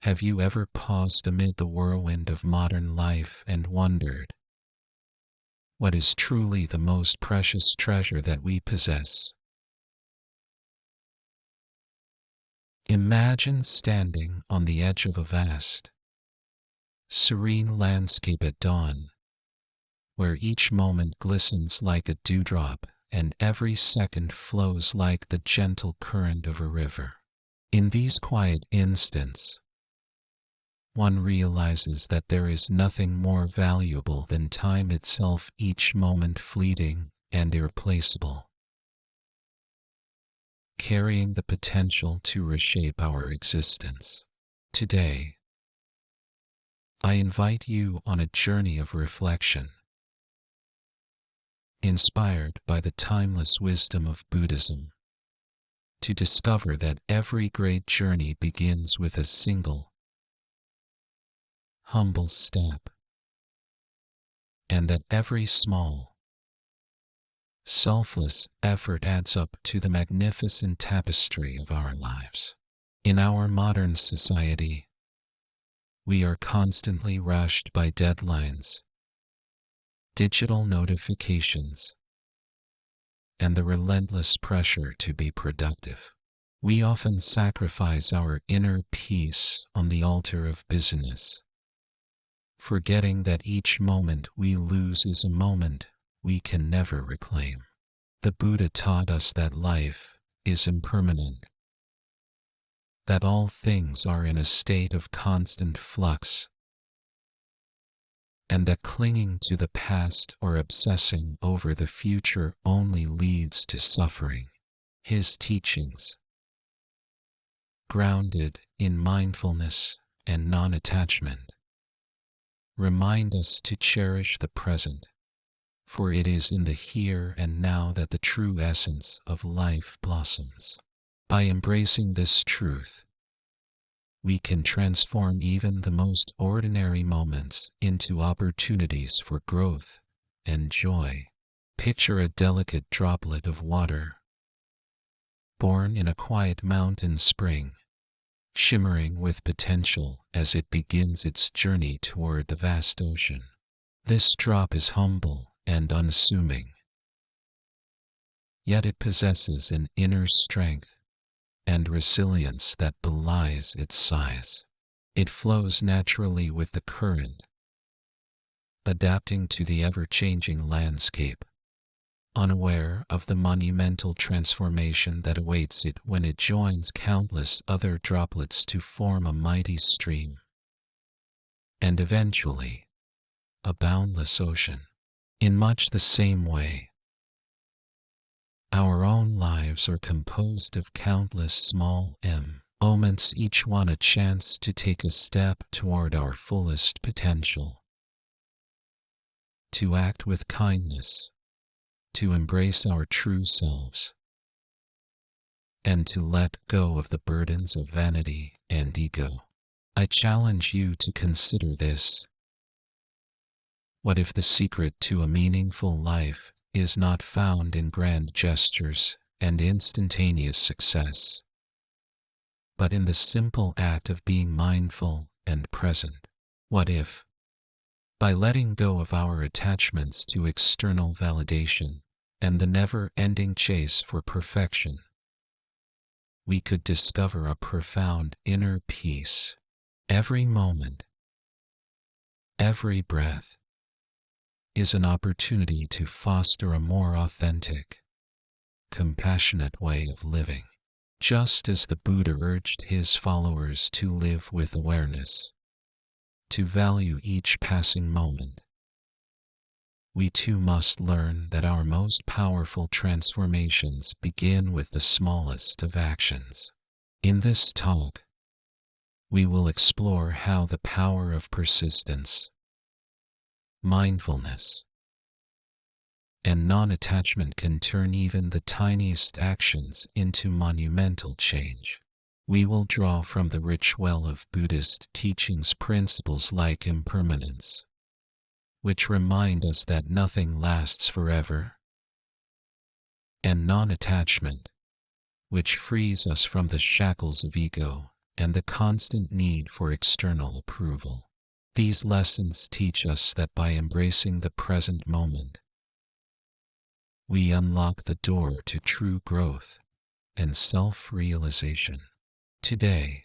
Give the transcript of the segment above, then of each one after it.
Have you ever paused amid the whirlwind of modern life and wondered, what is truly the most precious treasure that we possess? Imagine standing on the edge of a vast, serene landscape at dawn, where each moment glistens like a dewdrop and every second flows like the gentle current of a river. In these quiet instants, one realizes that there is nothing more valuable than time itself, each moment fleeting and irreplaceable, carrying the potential to reshape our existence. Today, I invite you on a journey of reflection, inspired by the timeless wisdom of Buddhism, to discover that every great journey begins with a single, humble step, and that every small, selfless effort adds up to the magnificent tapestry of our lives. In our modern society, we are constantly rushed by deadlines, digital notifications, and the relentless pressure to be productive. We often sacrifice our inner peace on the altar of business, forgetting that each moment we lose is a moment we can never reclaim. The Buddha taught us that life is impermanent, that all things are in a state of constant flux, and that clinging to the past or obsessing over the future only leads to suffering. His teachings, grounded in mindfulness and non-attachment, remind us to cherish the present, for it is in the here and now that the true essence of life blossoms. By embracing this truth, we can transform even the most ordinary moments into opportunities for growth and joy. Picture a delicate droplet of water, born in a quiet mountain spring, shimmering with potential as it begins its journey toward the vast ocean. This drop is humble and unassuming, yet it possesses an inner strength and resilience that belies its size. It flows naturally with the current, adapting to the ever-changing landscape, unaware of the monumental transformation that awaits it when it joins countless other droplets to form a mighty stream, and eventually, a boundless ocean. In much the same way, our own lives are composed of countless small moments, each one a chance to take a step toward our fullest potential, to act with kindness, to embrace our true selves, and to let go of the burdens of vanity and ego. I challenge you to consider this. What if the secret to a meaningful life is not found in grand gestures and instantaneous success, but in the simple act of being mindful and present? What if, by letting go of our attachments to external validation and the never-ending chase for perfection, we could discover a profound inner peace? Every moment, every breath, is an opportunity to foster a more authentic, compassionate way of living. Just as the Buddha urged his followers to live with awareness, to value each passing moment, we too must learn that our most powerful transformations begin with the smallest of actions. In this talk, we will explore how the power of persistence, mindfulness, and non-attachment can turn even the tiniest actions into monumental change. We will draw from the rich well of Buddhist teachings principles like impermanence, which remind us that nothing lasts forever, and non-attachment, which frees us from the shackles of ego and the constant need for external approval. These lessons teach us that by embracing the present moment, we unlock the door to true growth and self-realization. Today,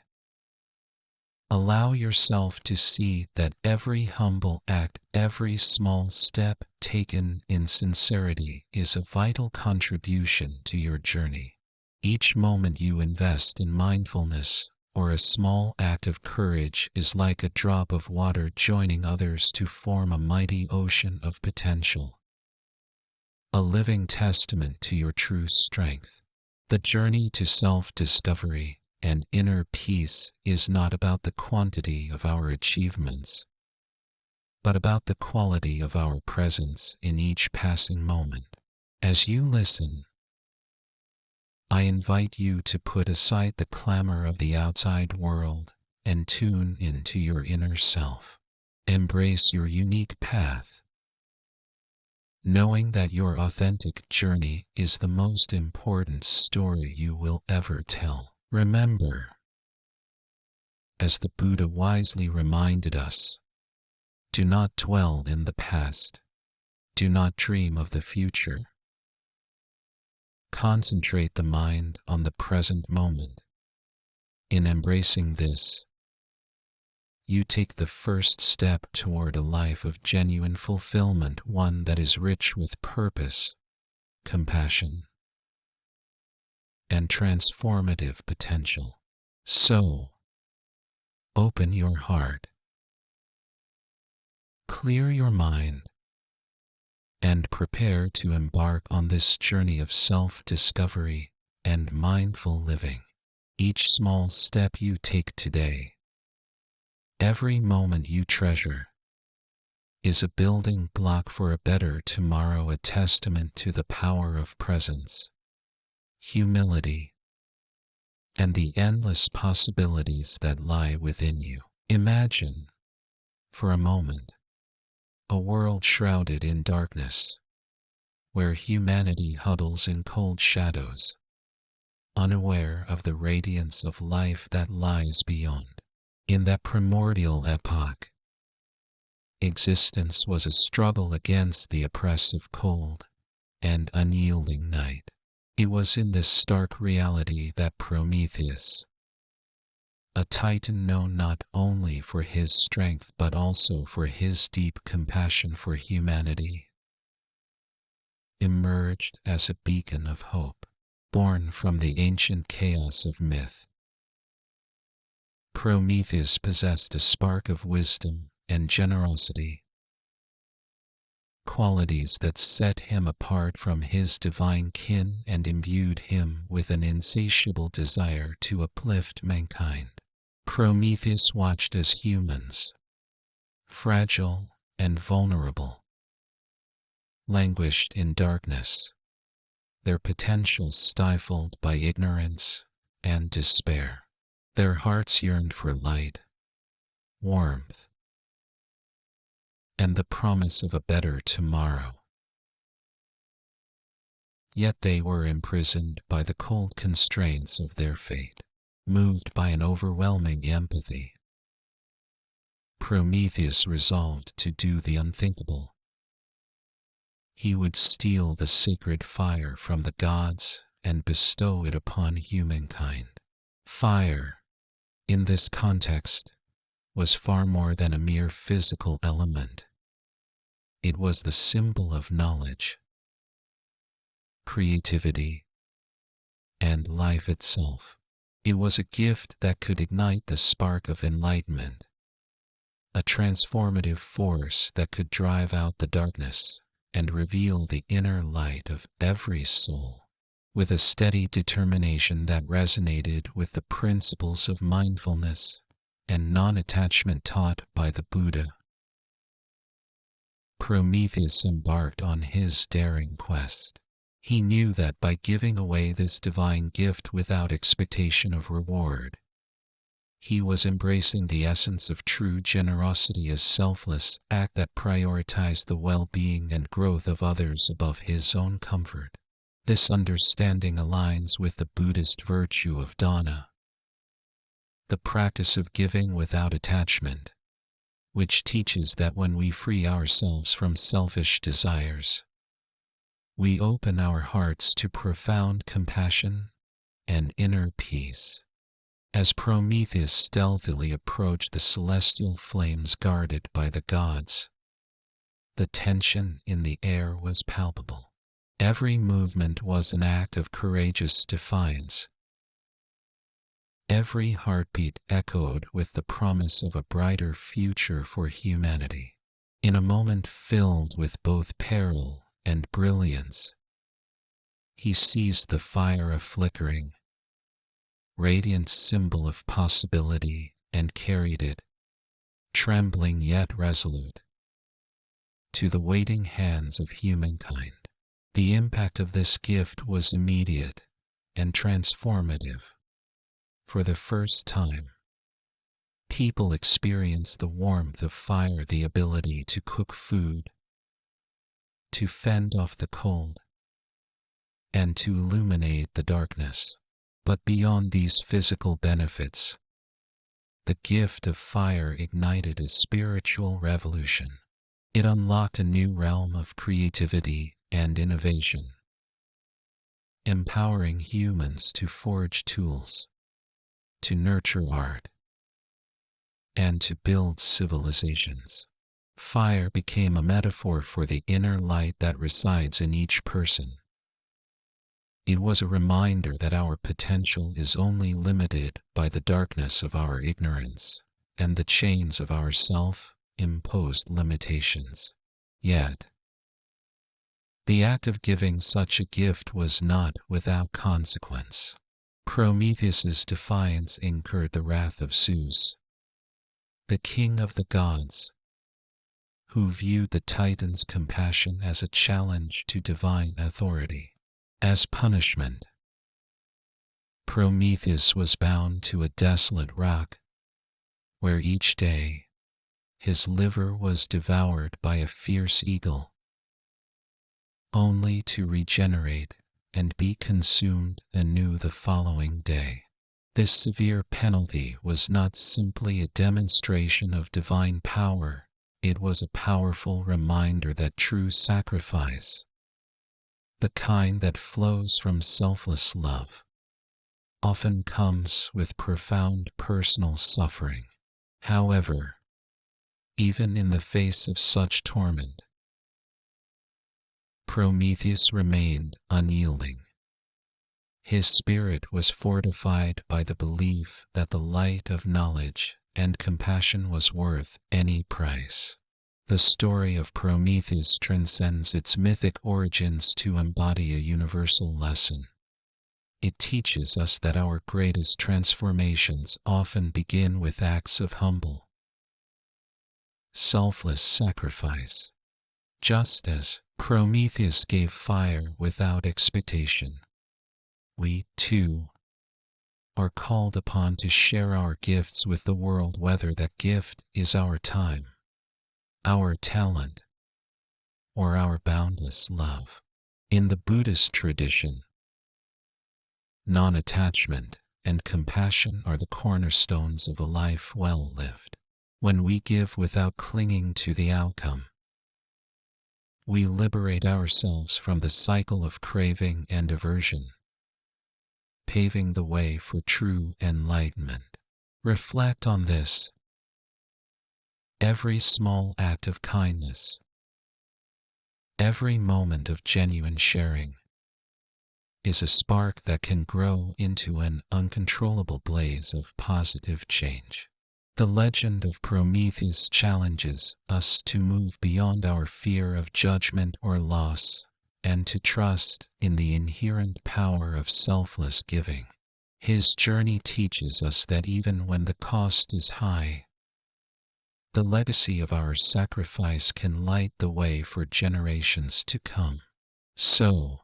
allow yourself to see that every humble act, every small step taken in sincerity is a vital contribution to your journey. Each moment you invest in mindfulness or a small act of courage is like a drop of water joining others to form a mighty ocean of potential, a living testament to your true strength. The journey to self-discovery and inner peace is not about the quantity of our achievements, but about the quality of our presence in each passing moment. As you listen, I invite you to put aside the clamor of the outside world and tune into your inner self. Embrace your unique path, knowing that your authentic journey is the most important story you will ever tell. Remember, as the Buddha wisely reminded us, do not dwell in the past, do not dream of the future. Concentrate the mind on the present moment. In embracing this, you take the first step toward a life of genuine fulfillment, one that is rich with purpose, compassion, and transformative potential. So, open your heart, clear your mind, and prepare to embark on this journey of self-discovery and mindful living. Each small step you take today, every moment you treasure, is a building block for a better tomorrow, a testament to the power of presence, humility, and the endless possibilities that lie within you. Imagine, for a moment, a world shrouded in darkness, where humanity huddles in cold shadows, unaware of the radiance of life that lies beyond. In that primordial epoch, existence was a struggle against the oppressive cold and unyielding night. It was in this stark reality that Prometheus, a titan known not only for his strength but also for his deep compassion for humanity, emerged as a beacon of hope. Born from the ancient chaos of myth, Prometheus possessed a spark of wisdom and generosity, qualities that set him apart from his divine kin and imbued him with an insatiable desire to uplift mankind. Prometheus watched as humans, fragile and vulnerable, languished in darkness, their potential stifled by ignorance and despair. Their hearts yearned for light, warmth, and the promise of a better tomorrow. Yet they were imprisoned by the cold constraints of their fate. Moved by an overwhelming empathy, Prometheus resolved to do the unthinkable. He would steal the sacred fire from the gods and bestow it upon humankind. Fire, in this context, was far more than a mere physical element. It was the symbol of knowledge, creativity, and life itself. It was a gift that could ignite the spark of enlightenment, a transformative force that could drive out the darkness and reveal the inner light of every soul. With a steady determination that resonated with the principles of mindfulness and non-attachment taught by the Buddha, Prometheus embarked on his daring quest. He knew that by giving away this divine gift without expectation of reward, he was embracing the essence of true generosity, a selfless act that prioritized the well-being and growth of others above his own comfort. This understanding aligns with the Buddhist virtue of dana, the practice of giving without attachment, which teaches that when we free ourselves from selfish desires, we open our hearts to profound compassion and inner peace. As Prometheus stealthily approached the celestial flames guarded by the gods, the tension in the air was palpable. Every movement was an act of courageous defiance. Every heartbeat echoed with the promise of a brighter future for humanity. In a moment filled with both peril and brilliance, he seized the fire, a flickering, radiant symbol of possibility, and carried it, trembling yet resolute, to the waiting hands of humankind. The impact of this gift was immediate and transformative. For the first time, people experienced the warmth of fire, the ability to cook food, to fend off the cold, and to illuminate the darkness. But beyond these physical benefits, the gift of fire ignited a spiritual revolution. It unlocked a new realm of creativity and innovation, empowering humans to forge tools, to nurture art, and to build civilizations. Fire became a metaphor for the inner light that resides in each person. It was a reminder that our potential is only limited by the darkness of our ignorance and the chains of our self-imposed limitations. Yet, the act of giving such a gift was not without consequence. Prometheus's defiance incurred the wrath of Zeus, the king of the gods, who viewed the Titan's compassion as a challenge to divine authority. As punishment, Prometheus was bound to a desolate rock, where each day his liver was devoured by a fierce eagle, only to regenerate and be consumed anew the following day. This severe penalty was not simply a demonstration of divine power, it was a powerful reminder that true sacrifice, the kind that flows from selfless love, often comes with profound personal suffering. However, even in the face of such torment, Prometheus remained unyielding. His spirit was fortified by the belief that the light of knowledge and compassion was worth any price. The story of Prometheus transcends its mythic origins to embody a universal lesson. It teaches us that our greatest transformations often begin with acts of humble, selfless sacrifice. Just as Prometheus gave fire without expectation, we, too, are called upon to share our gifts with the world, whether that gift is our time, our talent, or our boundless love. In the Buddhist tradition, non-attachment and compassion are the cornerstones of a life well lived. When we give without clinging to the outcome, we liberate ourselves from the cycle of craving and aversion, paving the way for true enlightenment. Reflect on this. Every small act of kindness, every moment of genuine sharing, is a spark that can grow into an uncontrollable blaze of positive change. The legend of Prometheus challenges us to move beyond our fear of judgment or loss, and to trust in the inherent power of selfless giving. His journey teaches us that even when the cost is high, the legacy of our sacrifice can light the way for generations to come. So,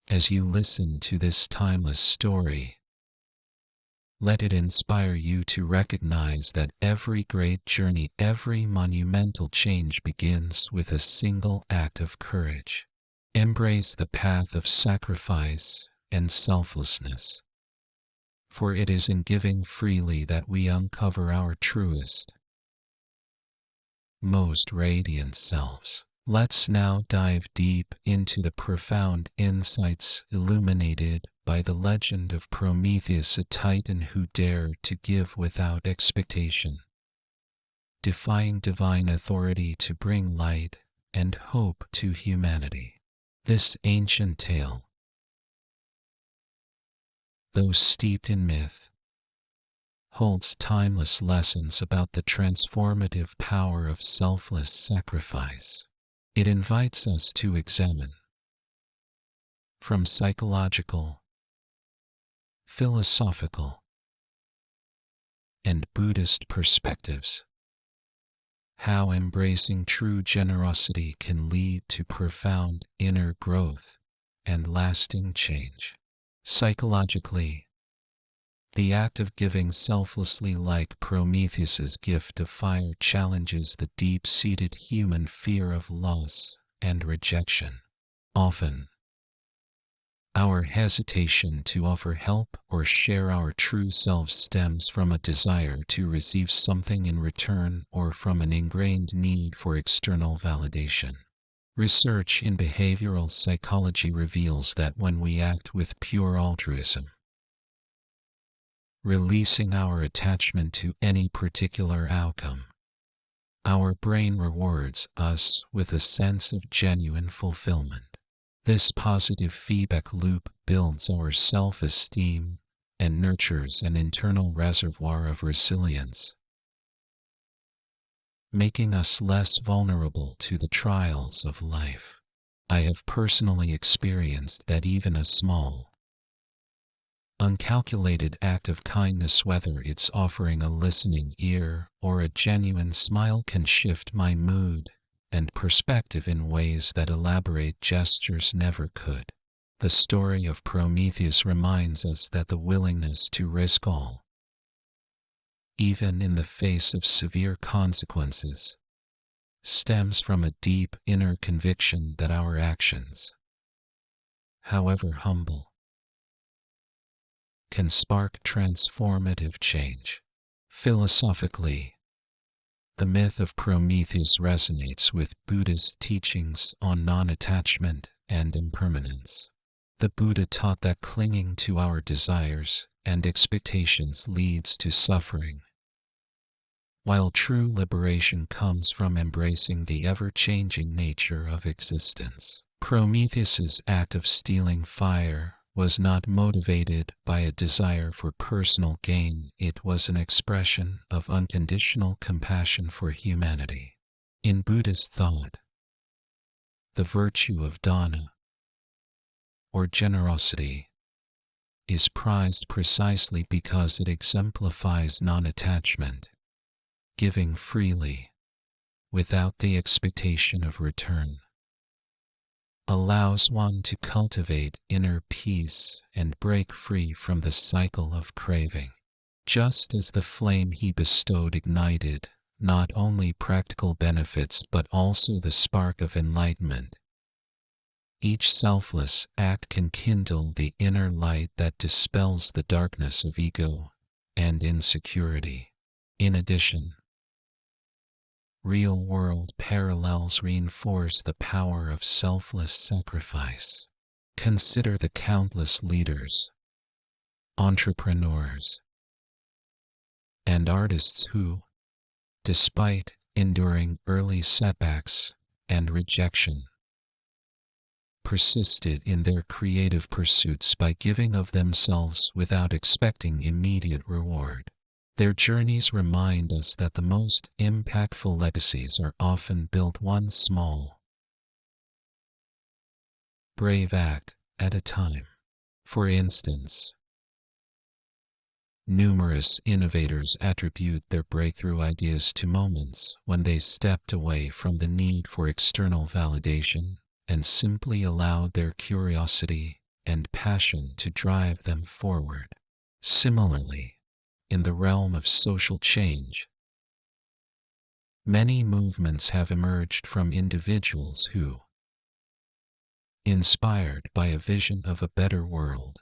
as you listen to this timeless story, let it inspire you to recognize that every great journey, every monumental change begins with a single act of courage. Embrace the path of sacrifice and selflessness, for it is in giving freely that we uncover our truest, most radiant selves. Let's now dive deep into the profound insights illuminated by the legend of Prometheus, a titan who dared to give without expectation, defying divine authority to bring light and hope to humanity. This ancient tale, though steeped in myth, holds timeless lessons about the transformative power of selfless sacrifice. It invites us to examine, from psychological, philosophical, and Buddhist perspectives, how embracing true generosity can lead to profound inner growth and lasting change. Psychologically, the act of giving selflessly, like Prometheus's gift of fire, challenges the deep-seated human fear of loss and rejection. Often, our hesitation to offer help or share our true selves stems from a desire to receive something in return or from an ingrained need for external validation. Research in behavioral psychology reveals that when we act with pure altruism, releasing our attachment to any particular outcome, our brain rewards us with a sense of genuine fulfillment. This positive feedback loop builds our self-esteem and nurtures an internal reservoir of resilience, making us less vulnerable to the trials of life. I have personally experienced that even a small, uncalculated act of kindness, whether it's offering a listening ear or a genuine smile, can shift my mood and perspective in ways that elaborate gestures never could. The story of Prometheus reminds us that the willingness to risk all, even in the face of severe consequences, stems from a deep inner conviction that our actions, however humble, can spark transformative change. Philosophically, the myth of Prometheus resonates with Buddhist teachings on non-attachment and impermanence. The Buddha taught that clinging to our desires and expectations leads to suffering, while true liberation comes from embracing the ever-changing nature of existence. Prometheus's act of stealing fire was not motivated by a desire for personal gain. It was an expression of unconditional compassion for humanity. In Buddhist thought, the virtue of dana, or generosity, is prized precisely because it exemplifies non-attachment, giving freely, without the expectation of return, allows one to cultivate inner peace and break free from the cycle of craving. Just as the flame he bestowed ignited not only practical benefits but also the spark of enlightenment, each selfless act can kindle the inner light that dispels the darkness of ego and insecurity. In addition, real-world parallels reinforce the power of selfless sacrifice. Consider the countless leaders, entrepreneurs, and artists who, despite enduring early setbacks and rejection, persisted in their creative pursuits by giving of themselves without expecting immediate reward. Their journeys remind us that the most impactful legacies are often built one small, brave act at a time. For instance, numerous innovators attribute their breakthrough ideas to moments when they stepped away from the need for external validation and simply allowed their curiosity and passion to drive them forward. Similarly, in the realm of social change, many movements have emerged from individuals who, inspired by a vision of a better world,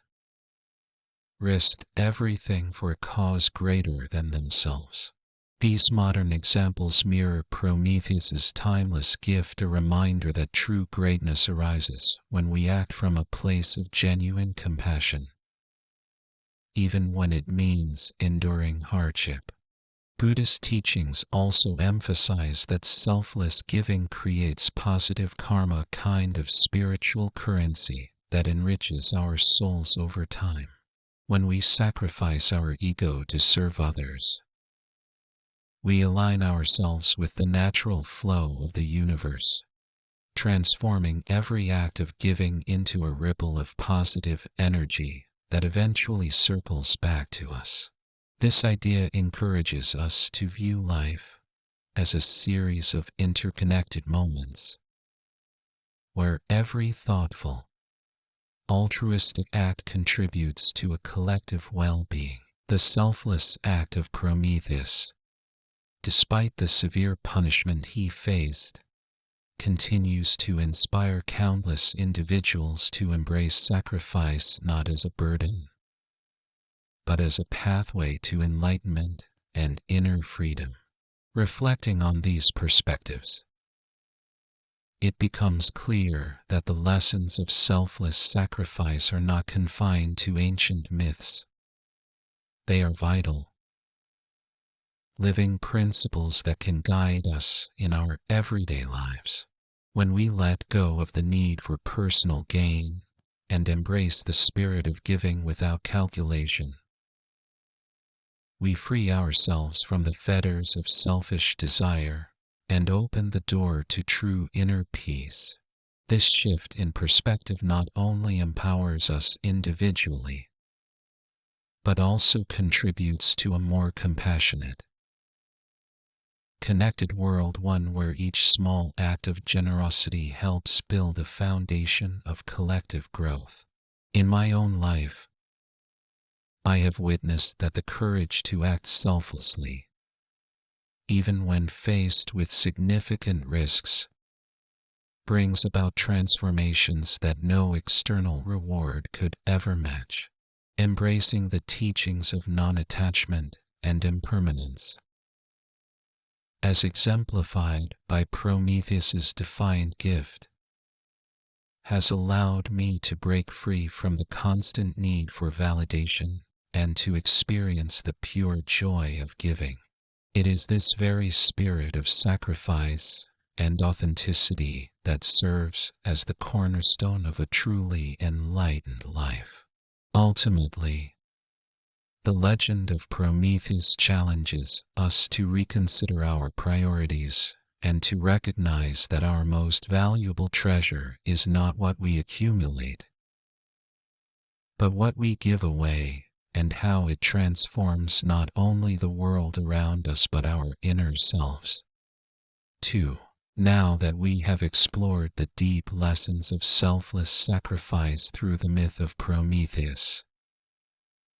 risked everything for a cause greater than themselves. These modern examples mirror Prometheus's timeless gift, a reminder that true greatness arises when we act from a place of genuine compassion, even when it means enduring hardship. Buddhist teachings also emphasize that selfless giving creates positive karma, a kind of spiritual currency that enriches our souls over time. When we sacrifice our ego to serve others, we align ourselves with the natural flow of the universe, transforming every act of giving into a ripple of positive energy that eventually circles back to us. This idea encourages us to view life as a series of interconnected moments, where every thoughtful, altruistic act contributes to a collective well-being. The selfless act of Prometheus, despite the severe punishment he faced, continues to inspire countless individuals to embrace sacrifice not as a burden, but as a pathway to enlightenment and inner freedom. Reflecting on these perspectives, it becomes clear that the lessons of selfless sacrifice are not confined to ancient myths. They are vital, living principles that can guide us in our everyday lives. When we let go of the need for personal gain and embrace the spirit of giving without calculation, we free ourselves from the fetters of selfish desire and open the door to true inner peace. This shift in perspective not only empowers us individually, but also contributes to a more compassionate, connected world, one where each small act of generosity helps build a foundation of collective growth. In my own life, I have witnessed that the courage to act selflessly, even when faced with significant risks, brings about transformations that no external reward could ever match. Embracing the teachings of non-attachment and impermanence, as exemplified by Prometheus's defiant gift, has allowed me to break free from the constant need for validation and to experience the pure joy of giving. It is this very spirit of sacrifice and authenticity that serves as the cornerstone of a truly enlightened life. Ultimately, the legend of Prometheus challenges us to reconsider our priorities and to recognize that our most valuable treasure is not what we accumulate, but what we give away, and how it transforms not only the world around us but our inner selves. 2. Now that we have explored the deep lessons of selfless sacrifice through the myth of Prometheus,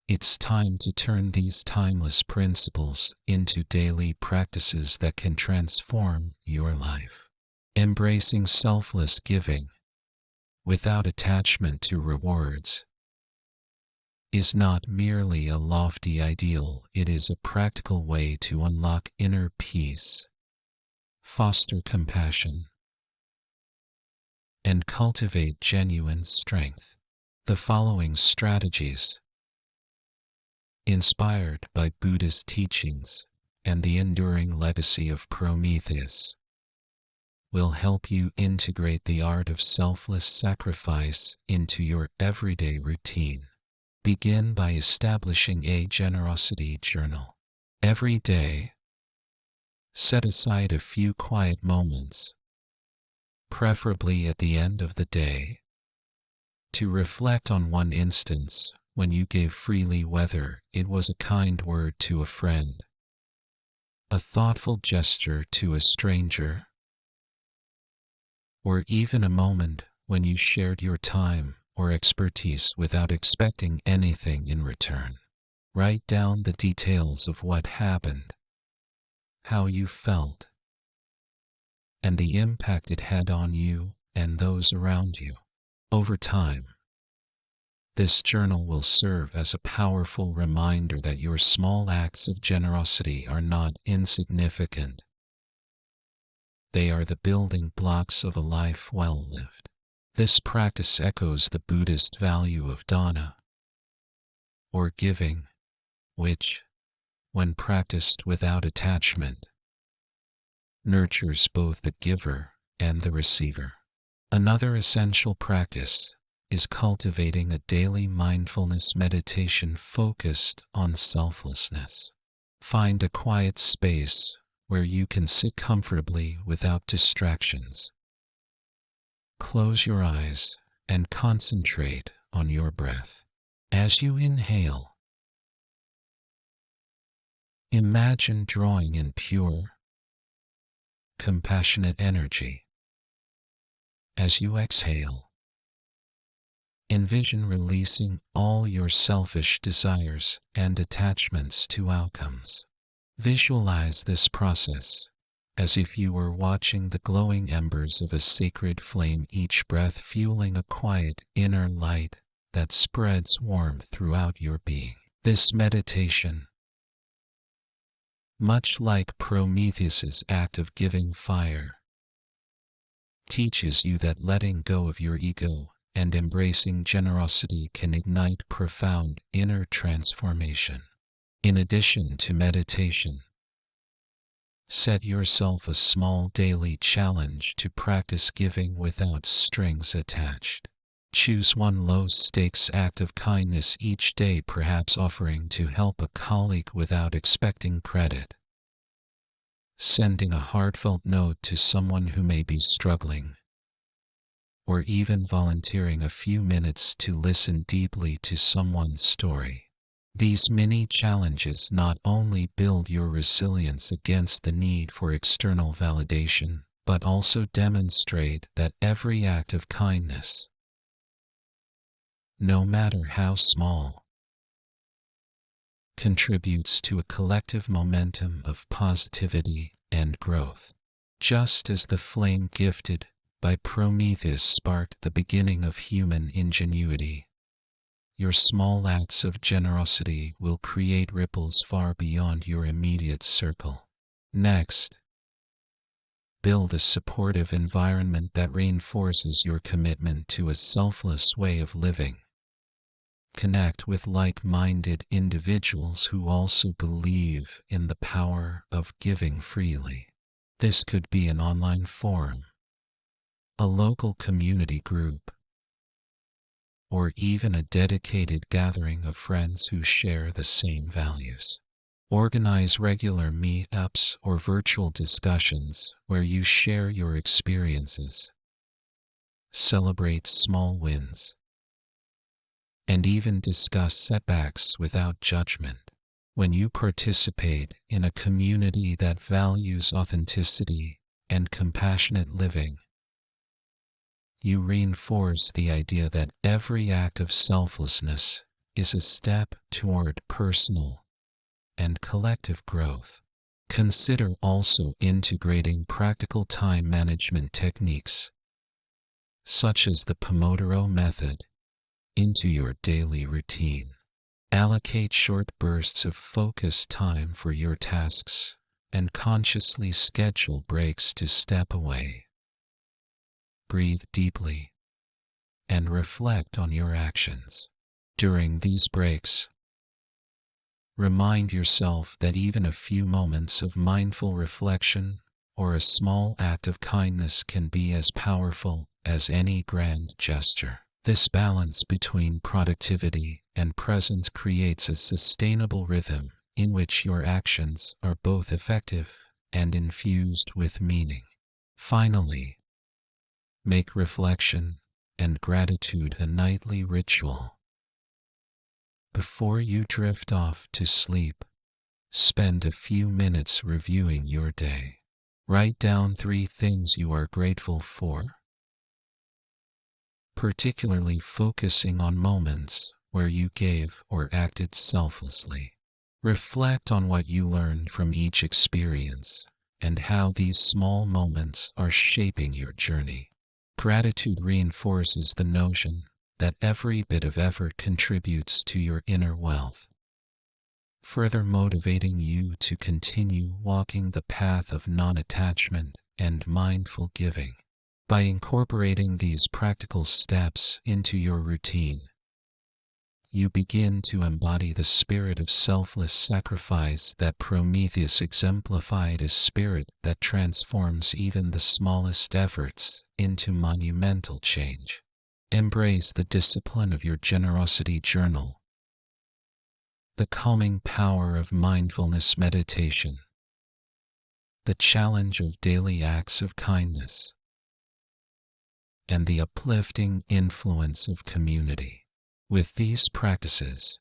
it's time to turn these timeless principles into daily practices that can transform your life. Embracing selfless giving, without attachment to rewards, is not merely a lofty ideal, it is a practical way to unlock inner peace, foster compassion, and cultivate genuine strength. The following strategies, inspired by Buddhist teachings and the enduring legacy of Prometheus, will help you integrate the art of selfless sacrifice into your everyday routine. Begin by establishing a generosity journal. Every day, set aside a few quiet moments, preferably at the end of the day, to reflect on one instance when you gave freely, whether it was a kind word to a friend, a thoughtful gesture to a stranger, or even a moment when you shared your time or expertise without expecting anything in return. Write down the details of what happened, how you felt, and the impact it had on you and those around you. Over time, This journal will serve as a powerful reminder that your small acts of generosity are not insignificant. They are the building blocks of a life well lived. This practice echoes the Buddhist value of dana, or giving, which, when practiced without attachment, nurtures both the giver and the receiver. Another essential practice is cultivating a daily mindfulness meditation focused on selflessness. Find a quiet space where you can sit comfortably without distractions. Close your eyes and concentrate on your breath. As you inhale, imagine drawing in pure, compassionate energy. As you exhale, envision releasing all your selfish desires and attachments to outcomes. Visualize this process as if you were watching the glowing embers of a sacred flame, each breath fueling a quiet inner light that spreads warmth throughout your being. This meditation, much like Prometheus's act of giving fire, teaches you that letting go of your ego and embracing generosity can ignite profound inner transformation. In addition to meditation, set yourself a small daily challenge to practice giving without strings attached. Choose one low-stakes act of kindness each day, perhaps offering to help a colleague without expecting credit, sending a heartfelt note to someone who may be struggling, or even volunteering a few minutes to listen deeply to someone's story. These mini challenges not only build your resilience against the need for external validation, but also demonstrate that every act of kindness, no matter how small, contributes to a collective momentum of positivity and growth. Just as the flame gifted by Prometheus sparked the beginning of human ingenuity, your small acts of generosity will create ripples far beyond your immediate circle. Next, build a supportive environment that reinforces your commitment to a selfless way of living. Connect with like-minded individuals who also believe in the power of giving freely. This could be an online forum, a local community group, or even a dedicated gathering of friends who share the same values. Organize regular meetups or virtual discussions where you share your experiences, celebrate small wins, and even discuss setbacks without judgment. When you participate in a community that values authenticity and compassionate living, you reinforce the idea that every act of selflessness is a step toward personal and collective growth. Consider also integrating practical time management techniques, such as the Pomodoro method, into your daily routine. Allocate short bursts of focused time for your tasks and consciously schedule breaks to step away. Breathe deeply and reflect on your actions. During these breaks, remind yourself that even a few moments of mindful reflection or a small act of kindness can be as powerful as any grand gesture. This balance between productivity and presence creates a sustainable rhythm in which your actions are both effective and infused with meaning. Finally, make reflection and gratitude a nightly ritual. Before you drift off to sleep, spend a few minutes reviewing your day. Write down 3 things you are grateful for, particularly focusing on moments where you gave or acted selflessly. Reflect on what you learned from each experience and how these small moments are shaping your journey. Gratitude reinforces the notion that every bit of effort contributes to your inner wealth, further motivating you to continue walking the path of non-attachment and mindful giving. By incorporating these practical steps into your routine, you begin to embody the spirit of selfless sacrifice that Prometheus exemplified, a spirit that transforms even the smallest efforts into monumental change. Embrace the discipline of your generosity journal, the calming power of mindfulness meditation, the challenge of daily acts of kindness, and the uplifting influence of community. With these practices,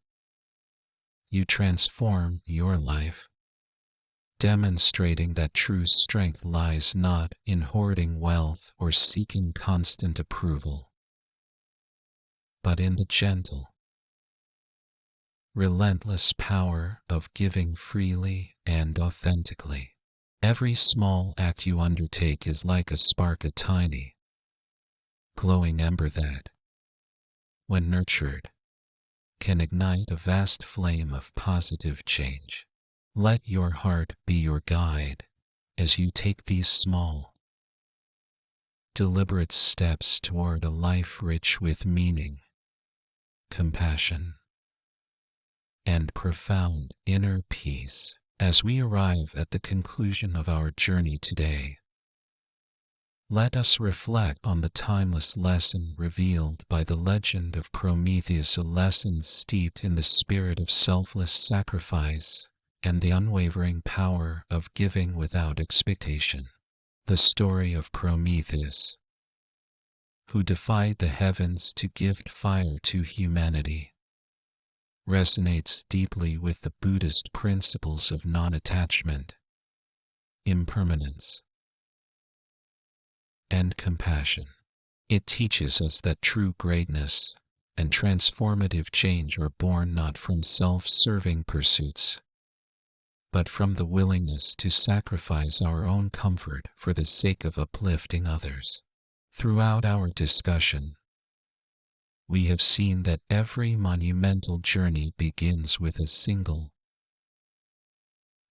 you transform your life, demonstrating that true strength lies not in hoarding wealth or seeking constant approval, but in the gentle, relentless power of giving freely and authentically. Every small act you undertake is like a spark, a tiny, glowing ember that, when nurtured, can ignite a vast flame of positive change. Let your heart be your guide as you take these small, deliberate steps toward a life rich with meaning, compassion, and profound inner peace. As we arrive at the conclusion of our journey today, let us reflect on the timeless lesson revealed by the legend of Prometheus, a lesson steeped in the spirit of selfless sacrifice and the unwavering power of giving without expectation. The story of Prometheus, who defied the heavens to gift fire to humanity, resonates deeply with the Buddhist principles of non-attachment, impermanence, and compassion. It teaches us that true greatness and transformative change are born not from self-serving pursuits, but from the willingness to sacrifice our own comfort for the sake of uplifting others. Throughout our discussion, we have seen that every monumental journey begins with a single,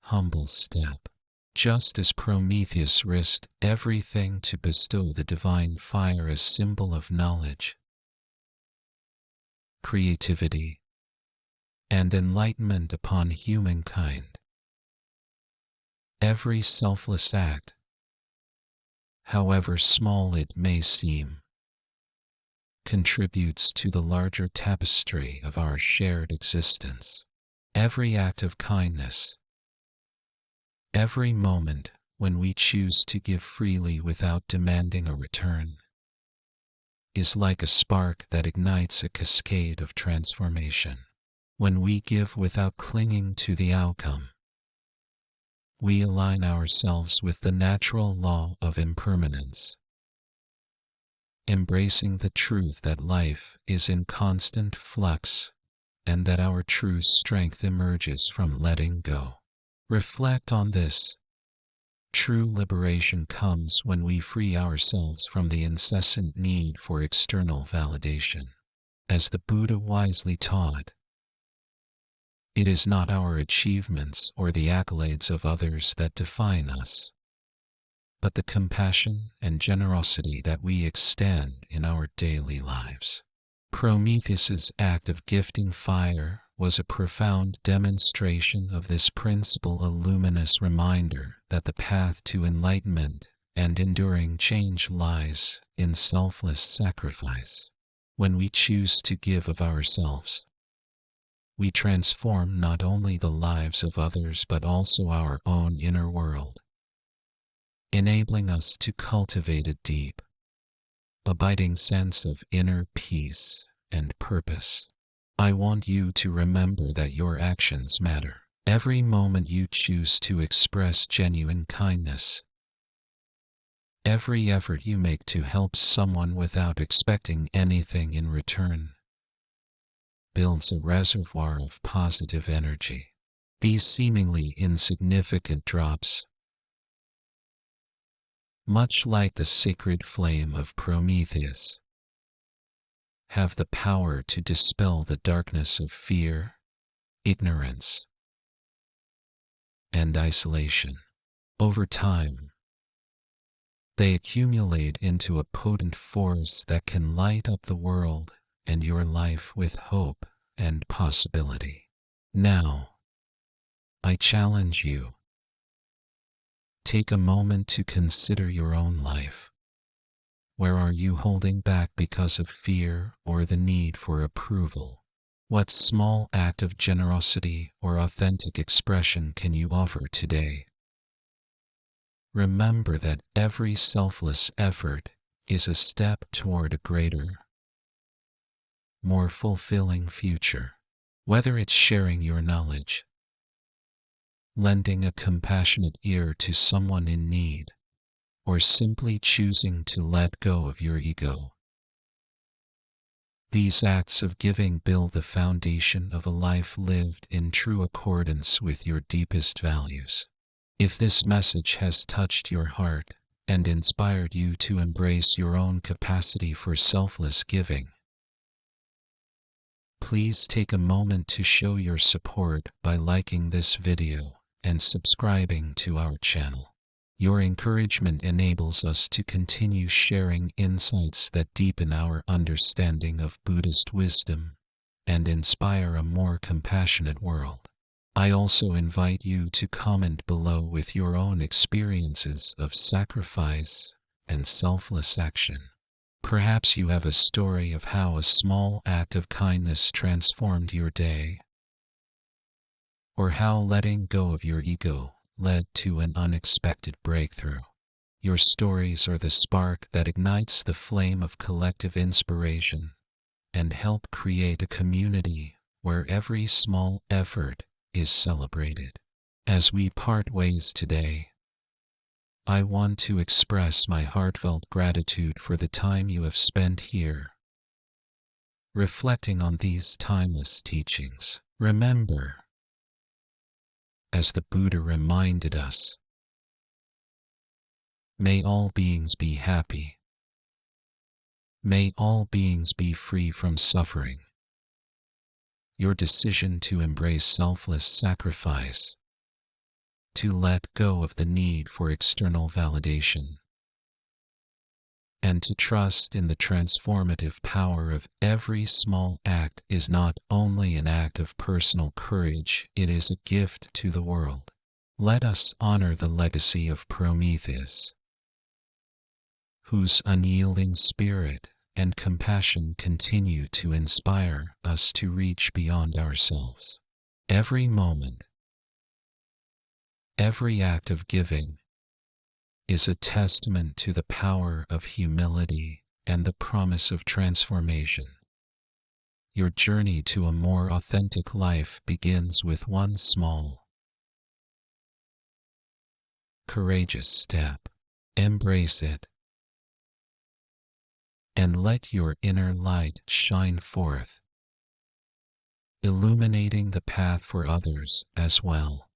humble step. Just as Prometheus risked everything to bestow the divine fire as symbol of knowledge, creativity, and enlightenment upon humankind, every selfless act, however small it may seem, contributes to the larger tapestry of our shared existence. Every act of kindness, every moment when we choose to give freely without demanding a return, is like a spark that ignites a cascade of transformation. When we give without clinging to the outcome, we align ourselves with the natural law of impermanence, embracing the truth that life is in constant flux and that our true strength emerges from letting go. Reflect on this. True liberation comes when we free ourselves from the incessant need for external validation. As the Buddha wisely taught, it is not our achievements or the accolades of others that define us, but the compassion and generosity that we extend in our daily lives. Prometheus's act of gifting fire was a profound demonstration of this principle, a luminous reminder that the path to enlightenment and enduring change lies in selfless sacrifice. When we choose to give of ourselves, we transform not only the lives of others but also our own inner world, enabling us to cultivate a deep, abiding sense of inner peace and purpose. I want you to remember that your actions matter. Every moment you choose to express genuine kindness, every effort you make to help someone without expecting anything in return, builds a reservoir of positive energy. These seemingly insignificant drops, much like the sacred flame of Prometheus, have the power to dispel the darkness of fear, ignorance, and isolation. Over time, they accumulate into a potent force that can light up the world and your life with hope and possibility. Now, I challenge you. Take a moment to consider your own life. Where are you holding back because of fear or the need for approval? What small act of generosity or authentic expression can you offer today? Remember that every selfless effort is a step toward a greater, more fulfilling future. Whether it's sharing your knowledge, lending a compassionate ear to someone in need, or simply choosing to let go of your ego. These acts of giving build the foundation of a life lived in true accordance with your deepest values. If this message has touched your heart and inspired you to embrace your own capacity for selfless giving, please take a moment to show your support by liking this video and subscribing to our channel. Your encouragement enables us to continue sharing insights that deepen our understanding of Buddhist wisdom and inspire a more compassionate world. I also invite you to comment below with your own experiences of sacrifice and selfless action. Perhaps you have a story of how a small act of kindness transformed your day, or how letting go of your ego led to an unexpected breakthrough. Your stories are the spark that ignites the flame of collective inspiration and help create a community where every small effort is celebrated. As we part ways today, I want to express my heartfelt gratitude for the time you have spent here, reflecting on these timeless teachings. Remember, as the Buddha reminded us, may all beings be happy. May all beings be free from suffering. Your decision to embrace selfless sacrifice, to let go of the need for external validation, and to trust in the transformative power of every small act is not only an act of personal courage, it is a gift to the world. Let us honor the legacy of Prometheus, whose unyielding spirit and compassion continue to inspire us to reach beyond ourselves. Every moment, every act of giving is a testament to the power of humility and the promise of transformation. Your journey to a more authentic life begins with one small, courageous step. Embrace it, and let your inner light shine forth, illuminating the path for others as well.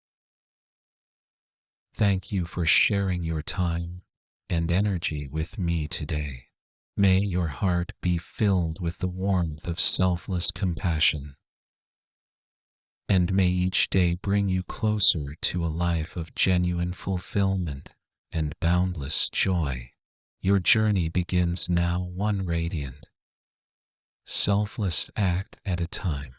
Thank you for sharing your time and energy with me today. May your heart be filled with the warmth of selfless compassion, and may each day bring you closer to a life of genuine fulfillment and boundless joy. Your journey begins now, one radiant, selfless act at a time.